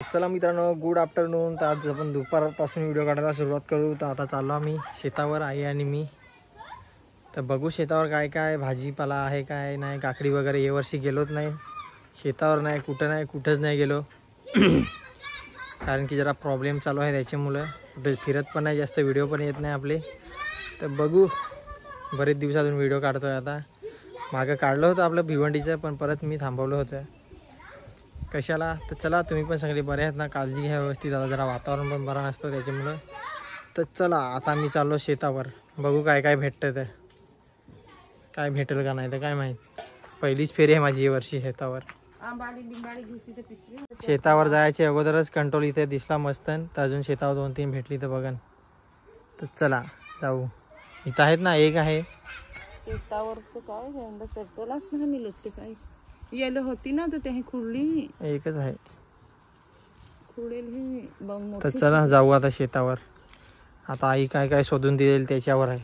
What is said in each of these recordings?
चला मित्रांनो, good afternoon. तर आज आपण दुपारपासून व्हिडिओ काढायला सुरुवात करू. तर आता चाललो आम्ही शेतावर, आई आणि मी. तर बघू शेतावर काय काय भाजीपाला आहे काय नाही. काकडी वगैरे यावर्षी गेलोच नाही शेतावर, नाही कुठंच नाही गेलो कारण की जरा प्रॉब्लेम चालू आहे त्याच्यामुळं कुठे फिरत पण नाही जास्त, व्हिडिओ पण येत नाही आपले. तर बघू, बरेच दिवसातून व्हिडिओ काढतो आहे. आता मागं काढलं होतं आपलं भिवंडीचं, पण परत मी थांबवलं होतं कशाला. तर चला, तुम्ही पण सगळे बरे आहेत ना, काळजी घ्या व्यवस्थित. आता जरा वातावरण पण बरा नसतं त्याच्यामुळं. तर चला आता मी चाललो शेतावर, बघू काय काय भेटतं, तर काय भेटेल का नाही तर काय माहीत. पहिलीच फेरी आहे माझी यावर्षी शेतावर. शेतावर जायचे अगोदरच कंट्रोल इथे दिसला मस्त, तर अजून शेतावर 2-3 भेटली तर बघन. तर चला जाऊ. इथं आहेत ना, एक आहे शेतावर. तर काय पेट्रोलच नाही मिळत. ते काय येलो होती ना, तर ते खुडली, एकच आहे. खुडेल. तर चला जाऊ आता शेतावर. आता आई काय काय शोधून देईल त्याच्यावर आहे.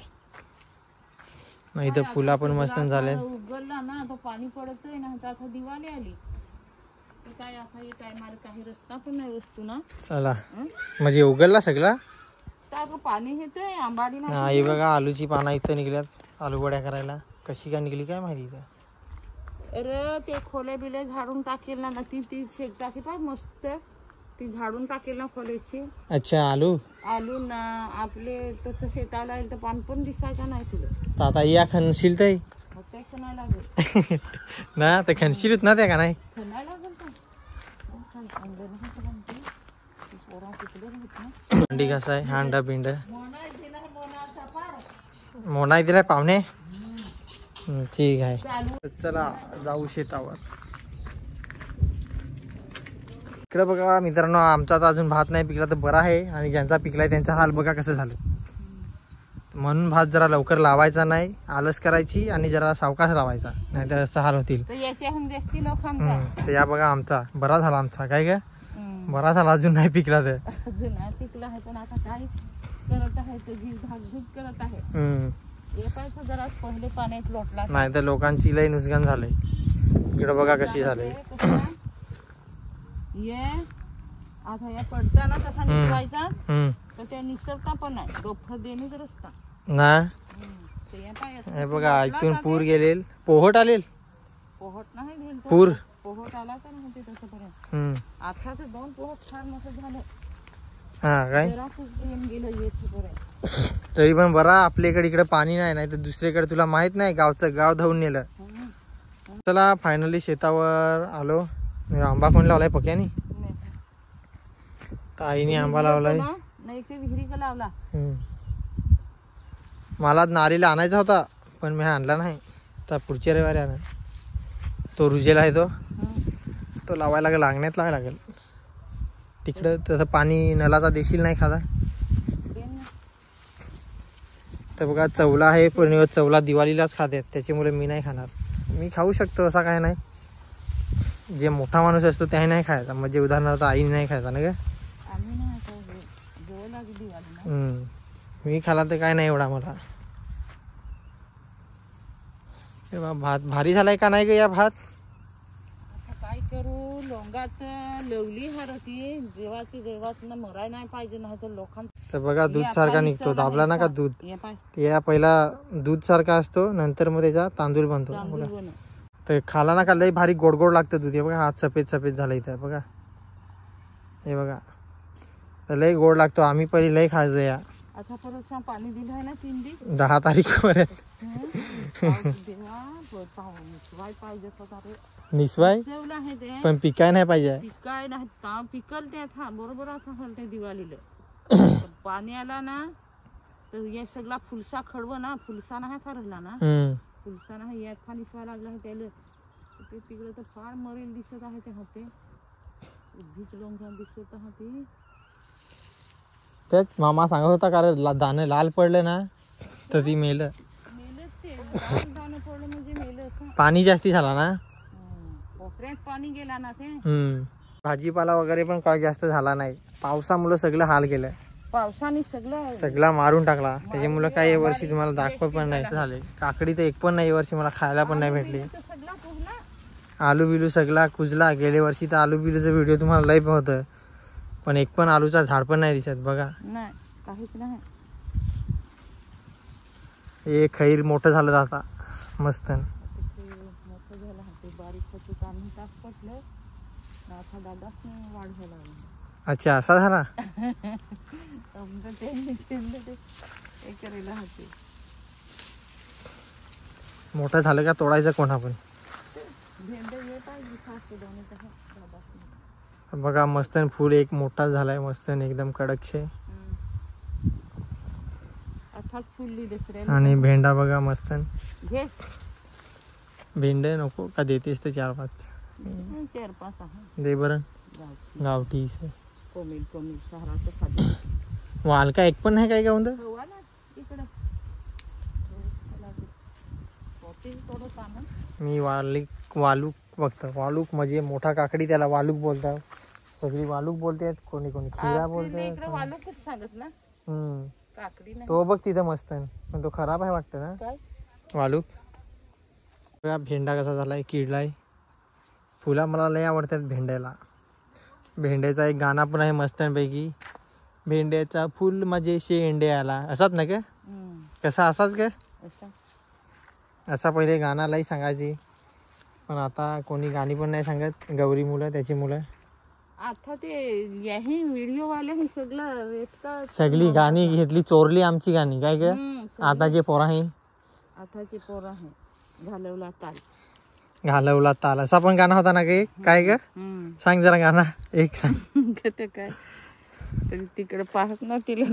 नाही तर फुला पण मस्त झाले. उगलला ना, आता पाणी पडतंय ना, तर आता दिवाळी आली. तर काय आता हे टायमाला काही रस्ता पण नाही वस्तू ना. चला म्हणजे उगलला सगळा. तर पाणी येतंय आंबाडी ना. हा, हे बघा आलूची पानं इथं निघल्यात, आलू वड्या करायला. कशी काय निघली काय माहिती इथं. अरे ते खोले बिले झाडून टाकेल ना, ती शेक टाकी पाय मस्त. ती झाडून टाकेल ना खोल्याची. अच्छा, आलू ना आपले तसं शेताला तर पान पण दिसायचं नाही तुला. तर आता या खनशील तर नाही लागेल ना, ते खनशील ना त्या का नाही. नाही लागेल अंडी कसा आहे, हांडा बिंड मोना दिलाय पाहुणे. ठीक आहे, चला जाऊ शेतावर. इकडे बघा मित्रांनो, आमचा तर अजून भात नाही पिकला तर बरा आहे, आणि ज्यांचा पिकलाय त्यांचा हाल बघा कसं झालं. म्हणून भात जरा लवकर लावायचा नाही, आलस करायची आणि जरा सावकाश लावायचा, नाही तर असं हाल होतील. तर या बघा आमचा बरा झाला. आमचा काय काय बरा झाला, अजून नाही पिकला तर. अजून नाही पिकला आहे, पण आता काय करत आहे, जीव भागधूक करत आहे. जरा पहिले पाण्यात लोटला, नाही तर लोकांची लई नुकसान झालंय. इकडे बघा कशी झाली. आता या पडताना कसा निघवायचा, तर त्या निसरता पण नाही, गप्प देणीच रस्ता ना. हे बघा इथून पूर गेलेल, पोहट आलेल. पोहट नाही पूर पोहट आला तर म्हणते तसं पर्यंत. आता तर 2 पोहट फार मोठं झालं. हा काय गेलं येत. तरी पण बरा आपल्याकडे इकडे पाणी नाही, नाही तर दुसरीकडे तुला माहित नाही, गावचं गाव धावून नेलं. चला फायनली शेतावर आलो. आंबा कोण लावलाय पक्यानी, ताईने आंबा लावलाय. विहिरी का लावला. मला नारीला आणायचा होता, पण मी आणला नाही. तर पुढच्या रविवारी आणा. तो रुजेला आहे, तो लावायला लागेल, अंगण्यात लावायला लागेल. तिकडं तसं पाणी नलाचा देशील नाही खादा. तर बघा चवला आहे, पण चवला दिवाळीलाच खातात, त्याच्यामुळे मी नाही खाणार. मी खाऊ शकतो असा काय नाही. जे मोठा माणूस असतो त्याही नाही खायचा, म्हणजे उदाहरणार्थ आईने नाही खायचा ना. मी खाला तर काय नाही एवढा मला. भात भारी झालाय का नाही ग या भात. काय करू, लोंगात लवली हरती जेवाच ना मराय नाही पाहिजे, नाही तर लोकांना. तर बघा दूध सारखा निघतो, दाबला ना का दूध. या पहिला दूध सारखा असतो, नंतर मग त्याचा तांदूळ बनतो बघा. तर खाला ना का लय भारी गोड गोड लागतं दूध. हे बघा हात सफेद सफेद झाला इथं बघा. हे बघा तर लय गोड लागतो. आम्ही पहिले लय खायचो या. आता परत पाणी दिलं आहे ना 3 दिवस 10 तारीख निसवाय, पण पिकाय नाही पाहिजे. पिकाय नाही, पिकल ते बरोबर असं ते दिवाळीला. पाणी आला ना तर हे सगळा फुलसा खडव ना, फुलसा नाही ठरला ना, फुलसा नाही यात खाली निसवा लागला आहे त्याला. ते तिकडे तर फार मरेल दिसत आहे. ते होते भीक लोंघा दिसत आहे. तेच मामा सांगत होता, कारण दाणे लाल पडले ना तर ती मेलं. पाणी जास्ती झाला ना, पाणी गेला ना ते. भाजीपाला वगैरे पण काय जास्त झाला नाही, पावसामुळे सगळं हाल केलं. पावसाने सगळा मारून टाकला. त्याच्यामुळे काय या वर्षी तुम्हाला दाखवत पण नाही झाले. काकडी तर एक पण नाही वर्षी मला खायला पण नाही भेटली. आलू बिलू सगळा कुजला. गेल्या वर्षी तर आलू बिलूचा व्हिडिओ तुम्हाला लय होतं, पण एक पण आलूचा झाड पण नाही दिसत बघा. नाही काहीच नाही. हे खैर मोठं झालं आता मस्त. मोठं झालं ते बारीक होतं आम्ही तास पटलं आता दादाच वाढ झाला. अच्छा असा झाला. हे करायला होते. मोठं झालं का तोडायचं कोण आपण. बघा मस्त फुल एक मोठा झालाय मस्त एकदम कडक शे. आणि भेंडा बघा मस्त. भेंड नको का देतेस ते 4-5 दे बरं. गावठी वाल का एक पण नाही काय का म्हणत. मी वालूक बघतो. वालूक म्हणजे मोठा काकडी त्याला वालूक बोलतात. सगळी वालूक बोलतात. कोणी कोणी खिरा बोलतात. तो बघ तिथं मस्त आहे पण तो खराब आहे वाटतं ना वालूक. बघा भेंडा कसा झालाय किडलाय. फुला मला लय आवडतात भेंड्याला. भेंड्याचा एक गाणं पण आहे मस्तपैकी. भेंड्याचा फुल म्हणजे शेंड्याला असाच ना का कसा असाच का असा पहिले गाणं लई सांगायची. पण आता कोणी गाणी पण नाही सांगत. गौरी मुलं त्याची मुलं आता ते व्हिडिओ वाले हे सगळी गाणी घेतली चोरली आमची गाणी काय का. आताचे पोरं आहे. आताचे पोरं आहे. घालवला ताल असा पण गाणं होता ना काही काय का. सांग जरा गाणं एक सांग. काय तिकडे पाहत ना तिला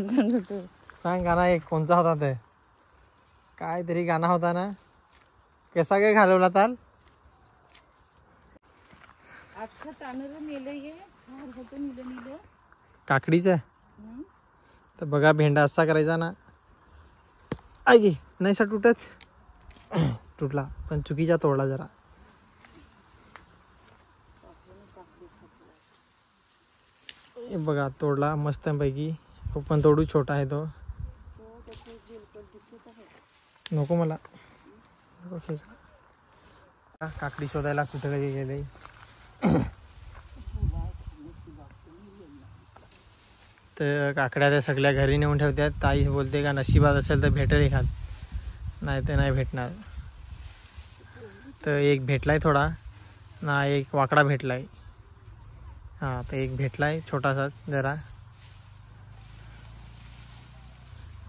सांग गाणं एक कोणता होता ते. काय तरी गाणं होता ना. कसा काय घालवला ताल. काकडीचं तर बघा भेंडा असा करायचा ना. आई नाही सा तुटला पण चुकीचा तोडला जरा. बघा तोडला मस्त पैकी. तो पण तोडू छोटा आहे तो. नको मला. काकडी शोधायला कुठे कधी गेले. तर काकड्या त्या सगळ्या घरी नेऊन ठेवतात. ताई बोलते का नशिबात असेल तर भेटेल एखाद नाही तर नाही भेटणार. तर एक भेटलाय थोडा ना एक वाकडा भेटलाय. हां तर एक भेटलाय छोटासा जरा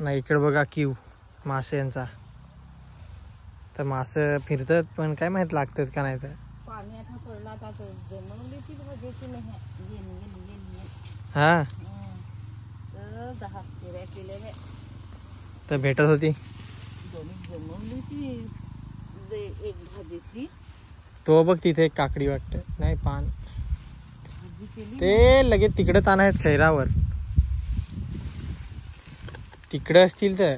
ना. इकडे बघा क्यू मासे यांचा. तर मासे फिरतात पण काय माहित लागतात का नाही. तर हा तर भेटत होती. तो बघ तिथे एक काकडी वाटत नाही पान. ते लगेच तिकडे ताण आहेत खैरावर तिकडे असतील तर.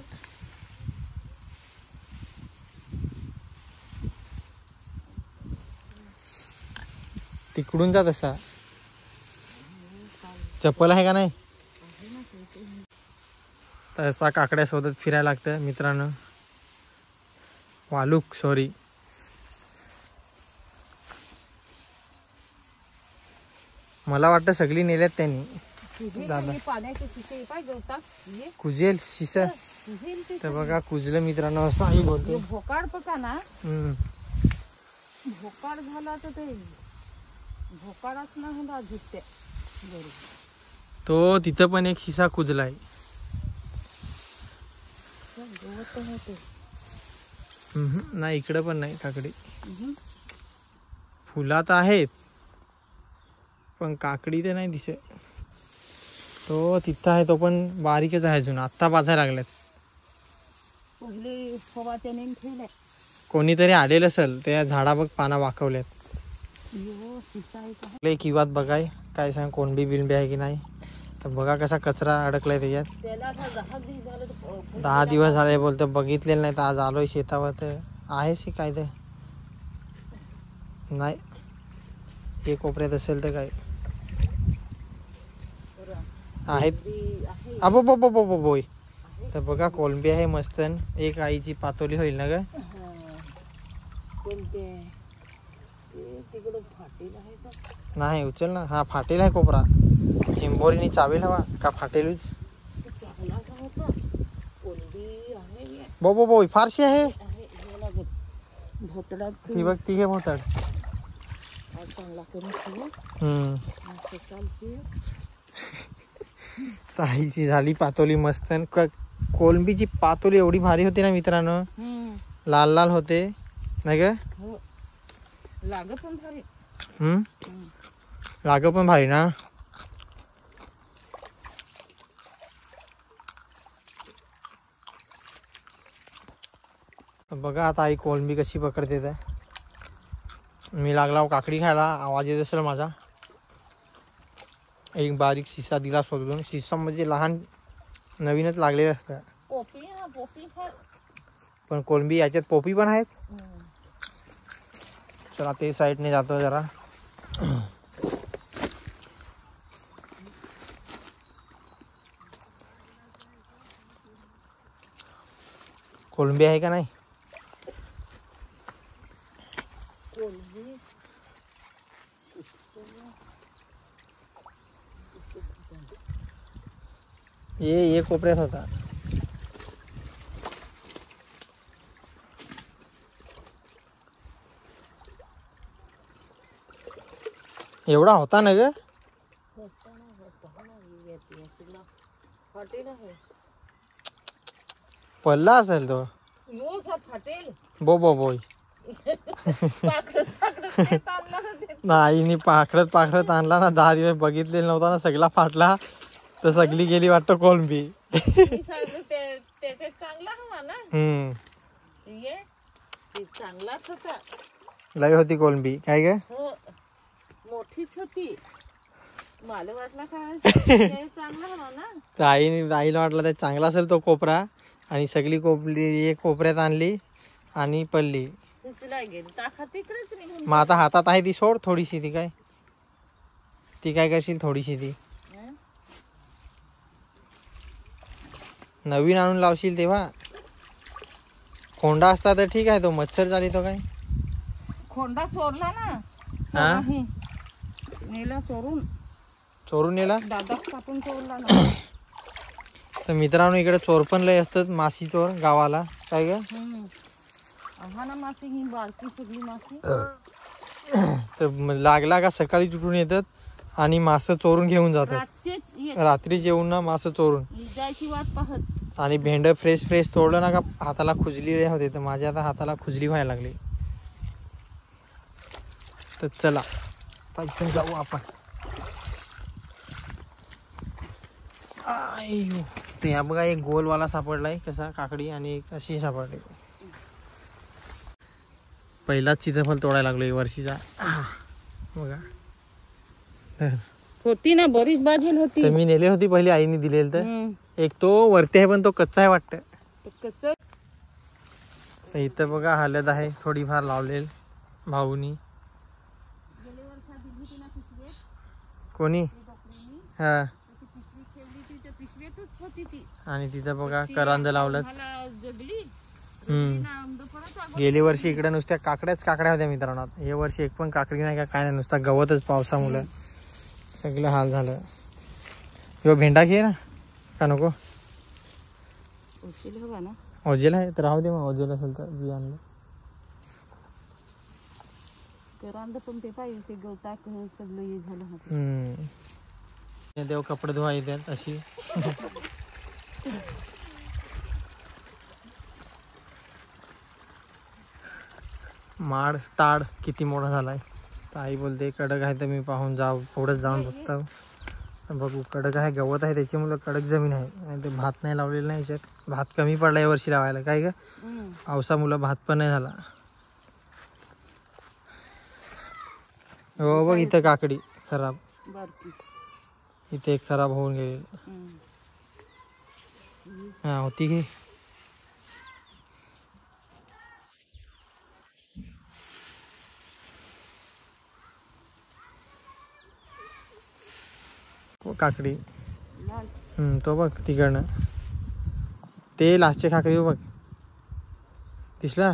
तिकडून जा तसा. चप्पल आहे का नाही. तसा काकड्या शोधत फिरायला लागतं मित्रांनो. वालूक सॉरी. मला वाटतं सगळी नेल्यात त्यांनी. दादा कुजेल शिसा. तर बघा कुजलं मित्रांनो असं आई बोलतो. भोकाड बघा ना. भोकाड झाला तर ते भोकाडाच ना होला झुकते. तो तिथं पण एक शिसा कुजलाय. नाही इकडं पण नाही काकडी. फुलात आहेत पण काकडी ते नाही दिसत. तो तिथं आहे तो पण बारीकच आहे अजून. आत्ता बाजायला लागल्यात. कोणीतरी आलेलं असेल त्या झाडा बघ पाना वाकवल्यात. किंवा बघाय काय सांग कोणबी बिलबी आहे की नाही. तर बघा कसा कचरा अडकलाय त्याच्यात. 10 दिवस झाले बोलतो बघितलेलं नाही. तर आज आलोय शेतावर तर आहेच काय ते नाही. एक कोपऱ्यात असेल तर काय आहेत. अबो बो बो बो बोय. तर बघा कोलंबी आहे मस्त. एक आईची पातोली होईल ना ग. नाही उचल ना. हा फाटेल आहे कोपरा. चिंबोरीने चावेल हवा का फाटेलच. चांगला का होता कोलबी आहे हे बो बो बो फारशी आहे. हे लागत भोतडात ती बघ ती घे भोताड. आज चांगला करून ठेव मस्त चालते. ताईची झाली पातोली मस्त. कोलंबीची पातोली एवढी भारी होती ना मित्रांनो. लाल लाल होते नाही का. हो लागत पण भारी. लाग पण भारी ना. बघा आता आई कोलंबी कशी पकडते ते. मी लागला काकडी खायला. आवाज येत असेल माझा. एक बारीक शिसा दिला सोडून. शिसा म्हणजे लहान नवीनच लागलेलं असतं. पोपी हा पोपी पण कोलंबी याच्यात पोपी पण आहेत. चला ते साईडने जातो जरा. कोलंबी आहे का नाही. कोलंबी ये कोपऱ्यात होता. एवढा होता ना ग. फाटेल आहे. पडला असेल तो. यो सा फाटेल. बो बो बोय. पाकडत पाकडत ते ताणला ना ते. नाही पाखडत पाखडत आणला ना. 10 दिवस बघितलेला नव्हता ना. सगळा फाटला तर सगळी गेली वाटतं कोलंबी. मी सांगतो त्याचे चांगला हवा ना. ये ते चांगलाच होता. लय होती कोलंबी काय ग. हो मोठीच होती. मला वाटलं काय चांगला हवा ना. तर आईला वाटलं ते चांगला असेल तो कोपरा. आणि सगळी कोपली एक कोपऱ्यात आणली आणि पडली. उचला गेली टाका तिकडेच निघून. मग आता हातात आहे ती सोड थोडीशी. ती काय करशील थोडीशी ती. नवीन आणून लावशील तेव्हा. खोंडा असता तर ठीक आहे. तो मच्छर झाली तो काय. खोंडा चोरला ना. हा नेला चोरून नेला. दादा कापून चोरला ना. तर मित्रांनो इकडे चोर पण लय असतात. माशी चोर गावाला काय ग. हा ना मासे ही बारकी सगळी मासे. तर लागला का सकाळी तुटून येतात आणि मासे चोरून घेऊन जातात. रात्री जेवून ना मासे चोरून जायची वाट पाहत. आणि भेंड फ्रेश फ्रेश तोडलं ना का हाताला खुजली होते. तर माझ्या आता हाताला खुजली व्हायला लागली. तर चला इथून जाऊ आपण. ते या बघा एक गोलवाला सापडलाय कसा काकडी आणि एक अशी सापडली. पहिलाच सीताफळ तोडायला लागलो वर्षीचा. बघा होती ना बरीच बाजेल होती. तर मी नेली होती पहिली आईने दिलेली. तर एक तो वरती आहे पण तो कच्चा आहे वाटतं. तर इथं बघा हळद आहे थोडीफार लावलेल भाऊनी. कोणी हा. आणि तिथं बघा करांद लावलं. गेली वर्षी इकडे नुसत्या काकड्या होत्या मित्रांनो. हे वर्षी एक पण काकडी नाही का काय नाही. नुसता गवतच पावसामुळे सगळं हाल झालं. ह्यो भेंडा घे ना का नको. ओझेल आहे तर राहू दे. मग ओझेल असेल तर बी आणलं. पण ते पाहिजे ते गवता सगळं हे झालं. देव कपडे धुवा येतात अशी. माड ताड किती मोठा झालाय. तर आई बोलते कडक आहे तर मी पाहून जाऊ पुढे जाऊन बघतो. बघू कडक आहे गवत आहे त्याच्यामुळे कडक जमीन आहे. आणि ते भात नाही लावलेलं नाही याच्यात. भात कमी पडला या वर्षी लावायला काय ग. पावसामुळे भात पण नाही झाला. हो बघ इथं काकडी खराब. इथे एक खराब होऊन गेली. हा होती की. काकडी तो बघ तिकडनं ते लास्टचे काकडी बघ दिसला.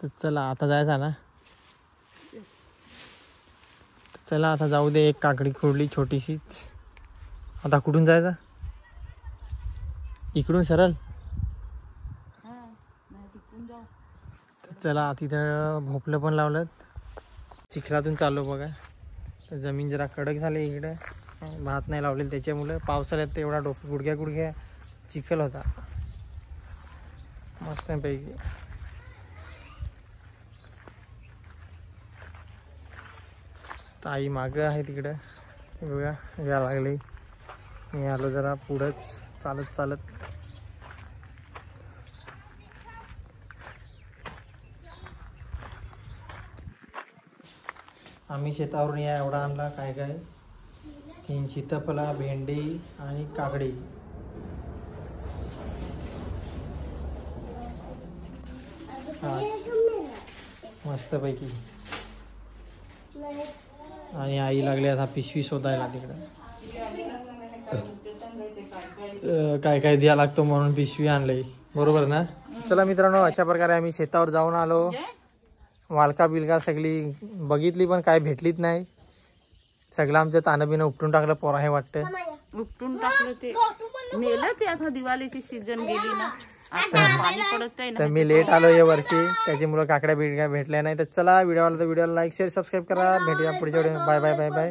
तर चला आता जायचा ना. चला आता जाऊ दे. एक काकडी खोडली छोटीशीच. आता कुठून जायचा? इकडून सरळ. चला तिथं भोपलं पण लावलं. चिखलातून चाललो बघा. तर जमीन जरा कडक झाली इकडे. भात नाही लावलेलं त्याच्यामुळे. पावसाळ्यात तर एवढा गुडघ्या चिखल होता मस्त पैकी. आई मागं आहे तिकडं बघा. या लागली. मी आलो जरा पुढंच चालत चालत. आम्ही शेतावरून या एवढा आणला. काय काय 3 सीताफळा, भेंडी आणि काकडी. मस्त पैकी. आणि आई लागली आता पिशवी शोधायला तिकडे. काय काय द्या लागतो म्हणून पिशवी आणली. बरोबर ना. चला मित्रांनो, अशा प्रकारे आम्ही शेतावर जाऊन आलो. वालका बिलका सगळी बघितली पण काय भेटलीच नाही. सगळं आमचं तानं बिनं उपटून टाकलं. पोरा हे वाटतं उपटून टाकलं. ते मेलं ते. आता दिवाळीची सीझन गेली ना. आता पाणी पडत आहे तर ना. मी लेट आलो या वर्षी. त्याच्यामुळे काकड्या बिकड्या भेटल्या नाही. तर चला व्हिडिओला लाईक शेअर सबस्क्राईब करा. भेटूया पुढच्या video. Bye bye bye bye.